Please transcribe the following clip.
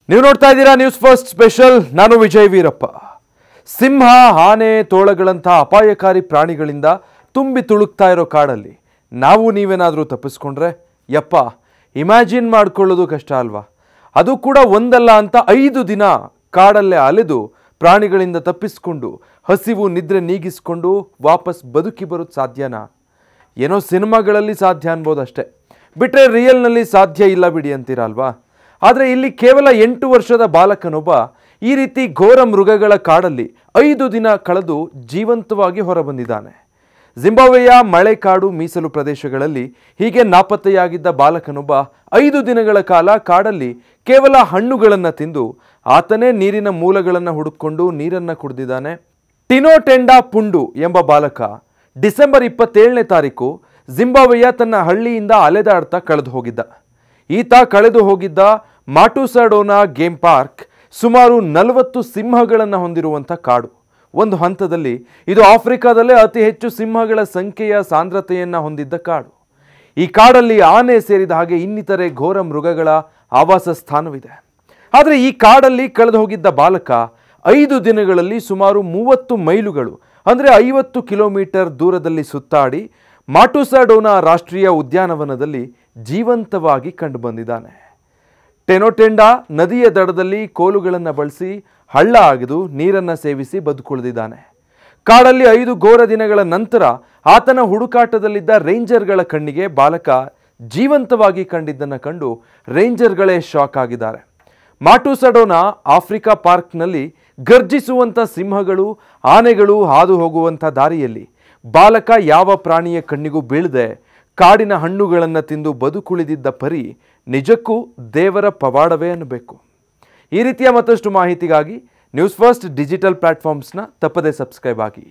ನೀವು ನೋಡ್ತಾ ಇದ್ದೀರಾ ನ್ಯೂಸ್ ಫಸ್ಟ್ ಸ್ಪೆಷಲ್. ನಾನು ವಿಜಯ್ ವೀರಪ್ಪ. ಸಿಂಹ, ಆನೆ, ತೋಳಗಳಂತಹ ಅಪಾಯಕಾರಿ ಪ್ರಾಣಿಗಳಿಂದ ತುಂಬಿ ತುಳುಕ್ತಾ ಇರೋ ಕಾಡಲ್ಲಿ ನಾವು ನೀವೇನಾದರೂ ತಪ್ಪಿಸ್ಕೊಂಡ್ರೆ ಯಪ್ಪ, ಇಮ್ಯಾಜಿನ್ ಮಾಡ್ಕೊಳ್ಳೋದು ಕಷ್ಟ ಅಲ್ವಾ? ಅದು ಕೂಡ ಒಂದಲ್ಲ ಅಂತ 5 ದಿನ ಕಾಡಲ್ಲೇ ಅಲೆದು ಪ್ರಾಣಿಗಳಿಂದ ತಪ್ಪಿಸ್ಕೊಂಡು ಹಸಿವು ನಿದ್ರೆ ನೀಗಿಸ್ಕೊಂಡು ವಾಪಸ್ ಬದುಕಿ ಬರೋದು ಸಾಧ್ಯನಾ? ಏನೋ ಸಿನಿಮಾಗಳಲ್ಲಿ ಸಾಧ್ಯ ಅನ್ಬೋದಷ್ಟೇ, ಬಿಟ್ಟರೆ ರಿಯಲ್ನಲ್ಲಿ ಸಾಧ್ಯ ಇಲ್ಲ ಬಿಡಿ ಅಂತೀರಾ ಅಲ್ವಾ? ಆದರೆ ಇಲ್ಲಿ ಕೇವಲ 8 ವರ್ಷದ ಬಾಲಕನೊಬ್ಬ ಈ ರೀತಿ ಘೋರ ಮೃಗಗಳ ಕಾಡಲ್ಲಿ 5 ದಿನ ಕಳೆದು ಜೀವಂತವಾಗಿ ಹೊರಬಂದಿದ್ದಾನೆ. ಜಿಂಬಾಬ್ವೆಯ ಮಳೆಕಾಡು ಮೀಸಲು ಪ್ರದೇಶಗಳಲ್ಲಿ ಹೀಗೆ ನಾಪತ್ತೆಯಾಗಿದ್ದ ಬಾಲಕನೊಬ್ಬ 5 ದಿನಗಳ ಕಾಲ ಕಾಡಲ್ಲಿ ಕೇವಲ ಹಣ್ಣುಗಳನ್ನು ತಿಂದು ಆತನೇ ನೀರಿನ ಮೂಲಗಳನ್ನು ಹುಡುಕೊಂಡು ನೀರನ್ನು ಕುಡಿದಿದ್ದಾನೆ. ಟಿನೋಟೆಂಡಾ ಪುಂಡು ಎಂಬ ಬಾಲಕ ಡಿಸೆಂಬರ್ 27ನೇ ತಾರೀಕು ಜಿಂಬಾಬ್ವೆಯ ತನ್ನ ಹಳ್ಳಿಯಿಂದ ಅಲೆದಾಡ್ತಾ ಕಳೆದು ಹೋಗಿದ್ದ. ಈತ ಕಳೆದು ಹೋಗಿದ್ದ ಮಾಟುಸಾಡೋನಾ ಗೇಮ್ ಪಾರ್ಕ್ ಸುಮಾರು 40 ಸಿಂಹಗಳನ್ನು ಹೊಂದಿರುವಂಥ ಕಾಡು. ಒಂದು ಹಂತದಲ್ಲಿ ಇದು ಆಫ್ರಿಕಾದಲ್ಲೇ ಅತಿ ಹೆಚ್ಚು ಸಿಂಹಗಳ ಸಂಖ್ಯೆಯ ಸಾಂದ್ರತೆಯನ್ನು ಹೊಂದಿದ್ದ ಕಾಡು. ಈ ಕಾಡಲ್ಲಿ ಆನೆ ಸೇರಿದ ಹಾಗೆ ಇನ್ನಿತರೆ ಘೋರ ಮೃಗಗಳ ಆವಾಸ ಸ್ಥಾನವಿದೆ. ಆದರೆ ಈ ಕಾಡಲ್ಲಿ ಕಳೆದು ಹೋಗಿದ್ದ ಬಾಲಕ 5 ದಿನಗಳಲ್ಲಿ ಸುಮಾರು 30 ಮೈಲುಗಳು ಅಂದರೆ 50 ಕಿಲೋಮೀಟರ್ ದೂರದಲ್ಲಿ ಸುತ್ತಾಡಿ ಮಾಟುಸಾಡೋನಾ ರಾಷ್ಟ್ರೀಯ ಉದ್ಯಾನವನದಲ್ಲಿ ಜೀವಂತವಾಗಿ ಕಂಡುಬಂದಿದ್ದಾನೆ. ಟೆನೋಟೆಂಡಾ ನದಿಯ ದಡದಲ್ಲಿ ಕೋಲುಗಳನ್ನು ಬಳಸಿ ಹಳ್ಳ ಅಗೆದು ನೀರನ್ನು ಸೇವಿಸಿ ಬದುಕುಳಿದಿದ್ದಾನೆ. ಕಾಡಲ್ಲಿ 5 ಘೋರ ದಿನಗಳ ನಂತರ ಆತನ ಹುಡುಕಾಟದಲ್ಲಿದ್ದ ರೇಂಜರ್ಗಳ ಕಣ್ಣಿಗೆ ಬಾಲಕ ಜೀವಂತವಾಗಿ ಕಂಡಿದ್ದನ್ನು ಕಂಡು ರೇಂಜರ್ಗಳೇ ಶಾಕ್ ಆಗಿದ್ದಾರೆ. ಮಾಟುಸಾಡೋನಾ ಆಫ್ರಿಕಾ ಪಾರ್ಕ್ನಲ್ಲಿ ಗರ್ಜಿಸುವಂಥ ಸಿಂಹಗಳು, ಆನೆಗಳು ಹಾದು ಹೋಗುವಂಥ ದಾರಿಯಲ್ಲಿ ಬಾಲಕ ಯಾವ ಪ್ರಾಣಿಯ ಕಣ್ಣಿಗೂ ಬೀಳದೆ ಕಾಡಿನ ಹಣ್ಣುಗಳನ್ನು ತಿಂದು ಬದುಕುಳಿದಿದ್ದ ಪರಿ ನಿಜಕ್ಕೂ ದೇವರ ಪವಾಡವೇ ಅನ್ನಬೇಕು. ಈ ರೀತಿಯ ಮತ್ತಷ್ಟು ಮಾಹಿತಿಗಾಗಿ ನ್ಯೂಸ್ ಫಸ್ಟ್ ಡಿಜಿಟಲ್ ಪ್ಲಾಟ್ಫಾರ್ಮ್ಸ್ನ ತಪ್ಪದೇ ಸಬ್ಸ್ಕ್ರೈಬ್ ಆಗಿ.